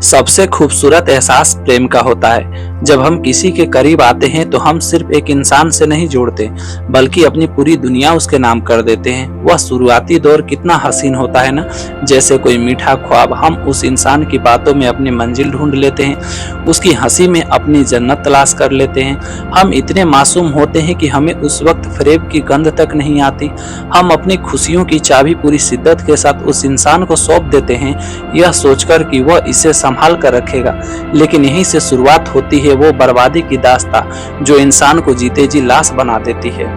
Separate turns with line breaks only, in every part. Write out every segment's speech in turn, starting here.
सबसे खूबसूरत एहसास प्रेम का होता है। जब हम किसी के करीब आते हैं तो हम सिर्फ एक इंसान से नहीं जुड़ते, बल्कि अपनी पूरी दुनिया उसके नाम कर देते हैं। वह शुरुआती दौर कितना हसीन होता है ना, जैसे कोई मीठा ख्वाब। हम उस इंसान की बातों में अपनी मंजिल ढूंढ लेते हैं, उसकी हंसी में अपनी जन्नत तलाश कर लेते हैं। हम इतने मासूम होते हैं कि हमें उस वक्त फरेब की गंध तक नहीं आती। हम अपनी खुशियों की चाबी पूरी शिद्दत के साथ उस इंसान को सौंप देते हैं, यह सोचकर कि वह इसे संभाल कर रखेगा। लेकिन यहीं से शुरुआत होती है वो बर्बादी की दास्तां, जो इंसान को जीते जी लाश बना देती है।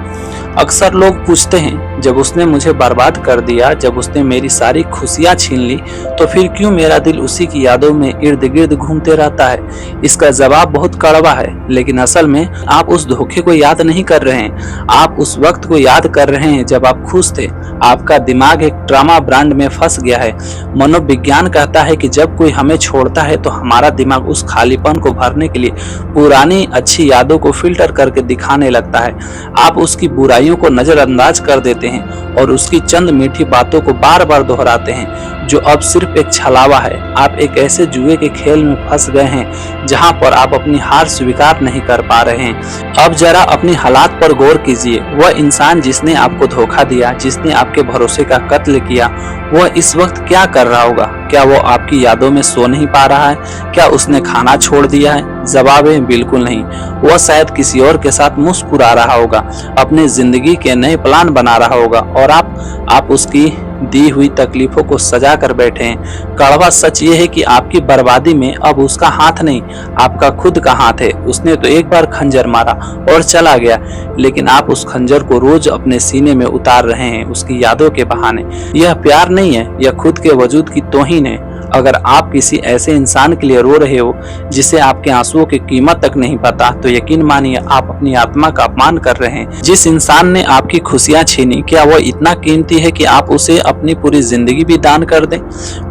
अक्सर लोग पूछते हैं, जब उसने मुझे बर्बाद कर दिया, जब उसने मेरी सारी खुशियां छीन ली, तो फिर क्यों मेरा दिल उसी की यादों में इर्द गिर्द घूमते रहता है। इसका जवाब बहुत कड़वा है, लेकिन असल में आप उस धोखे को याद नहीं कर रहे हैं। आप उस वक्त को याद कर रहे हैं जब आप खुश थे। आपका दिमाग एक ड्रामा ब्रांड में फंस गया है। मनोविज्ञान कहता है कि जब कोई हमें छोड़ता है तो हमारा दिमाग उस खालीपन को भरने के लिए पुरानी अच्छी यादों को फिल्टर करके दिखाने लगता है। आप उसकी बुराइयों को नजरअंदाज कर देते हैं और उसकी चंद मीठी बातों को बार बार दोहराते हैं, जो अब सिर्फ एक छलावा है। आप एक ऐसे जुए के खेल में फंस गए हैं जहां पर आप अपनी हार स्वीकार नहीं कर पा रहे हैं। अब जरा अपनी हालात पर गौर कीजिए। वह इंसान जिसने आपको धोखा दिया, जिसने आपके भरोसे का कत्ल किया, वह इस वक्त क्या कर रहा होगा? क्या वो आपकी यादों में सो नहीं पा रहा है? क्या उसने खाना छोड़ दिया है? जवाब है बिल्कुल नहीं। वह शायद किसी और के साथ मुस्कुरा रहा होगा, अपनी जिंदगी के नए प्लान बना रहा होगा, और आप उसकी दी हुई तकलीफों को सजा कर बैठे हैं। कड़वा सच ये है कि आपकी बर्बादी में अब उसका हाथ नहीं, आपका खुद का हाथ है। उसने तो एक बार खंजर मारा और चला गया, लेकिन आप उस खंजर को रोज अपने सीने में उतार रहे हैं उसकी यादों के बहाने। यह प्यार नहीं है, यह खुद के वजूद की तौहीन है। अगर आप किसी ऐसे इंसान के लिए रो रहे हो जिसे आपके आंसुओं की कीमत तक नहीं पता, तो यकीन मानिए आप अपनी आत्मा का अपमान कर रहे हैं। जिस इंसान ने आपकी खुशियां छीनी, क्या वो इतना कीमती है कि आप उसे अपनी पूरी जिंदगी भी दान कर दें?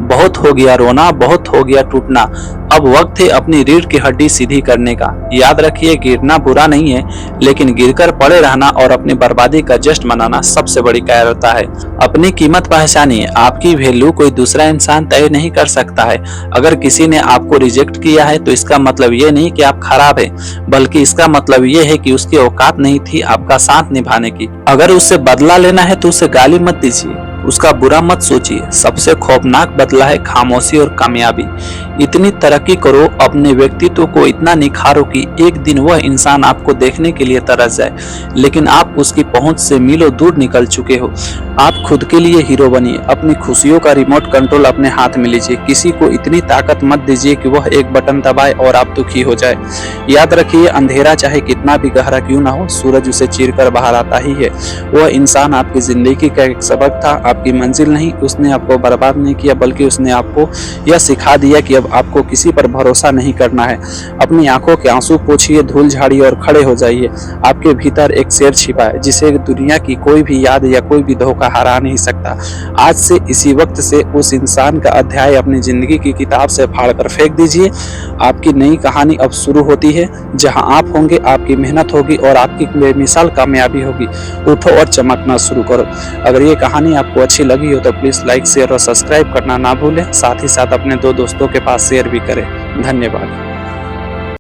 बहुत हो गया रोना, बहुत हो गया टूटना। अब वक्त है अपनी रीढ़ की हड्डी सीधी करने का। याद रखिए, गिरना बुरा नहीं है, लेकिन गिरकर पड़े रहना और अपनी बर्बादी का जश्न मनाना सबसे बड़ी कायरता है। अपनी कीमत पहचानिए। आपकी वैल्यू कोई दूसरा इंसान तय नहीं कर सकता है। अगर किसी ने आपको रिजेक्ट किया है तो इसका मतलब ये नहीं कि आप खराब हैं, बल्कि इसका मतलब ये है कि उसकी औकात नहीं थी आपका साथ निभाने की। अगर उससे बदला लेना है तो उसे गाली मत दीजिए, उसका बुरा मत सोचिए। सबसे खौफनाक बदला है खामोशी और कामयाबी। इतनी तरक्की करो, अपने व्यक्तित्व को इतना निखारो कि एक दिन वह इंसान आपको देखने के लिए तरस जाए, लेकिन आप उसकी पहुंच से मीलों दूर निकल चुके हो। आप खुद के लिए हीरो बनिए। अपनी खुशियों का रिमोट कंट्रोल अपने हाथ में लीजिए। किसी को इतनी ताकत मत दीजिए कि वह एक बटन दबाए और आप दुखी हो जाए। याद रखिए, अंधेरा चाहे कितना भी गहरा क्यों ना हो, सूरज उसे चीरकर बाहर आता ही है। वह इंसान आपकी जिंदगी का एक सबक था, आपकी मंजिल नहीं। उसने आपको बर्बाद नहीं किया, बल्कि उसने आपको यह सिखा दिया कि अब आपको किसी पर भरोसा नहीं करना है। अपनी आंखों के आंसू पोंछिए, धूल झाड़िए और खड़े हो जाइए। आपके भीतर एक शेर छिपा है जिसे दुनिया की कोई भी याद या कोई भी धोखा हरा नहीं सकता। आज से, इसी वक्त से उस इंसान का अध्याय अपनी जिंदगी की किताब से फाड़कर फेंक दीजिए। आपकी नई कहानी अब शुरू होती है। जहां आप होंगे, आपकी मेहनत होगी और आपकी बेमिसाल कामयाबी होगी। उठो और चमकना शुरू करो। अगर ये कहानी आपको अच्छी लगी हो तो प्लीज लाइक, शेयर और सब्सक्राइब करना ना भूलें। साथ ही साथ अपने दो दोस्तों के पास शेयर भी करें। धन्यवाद।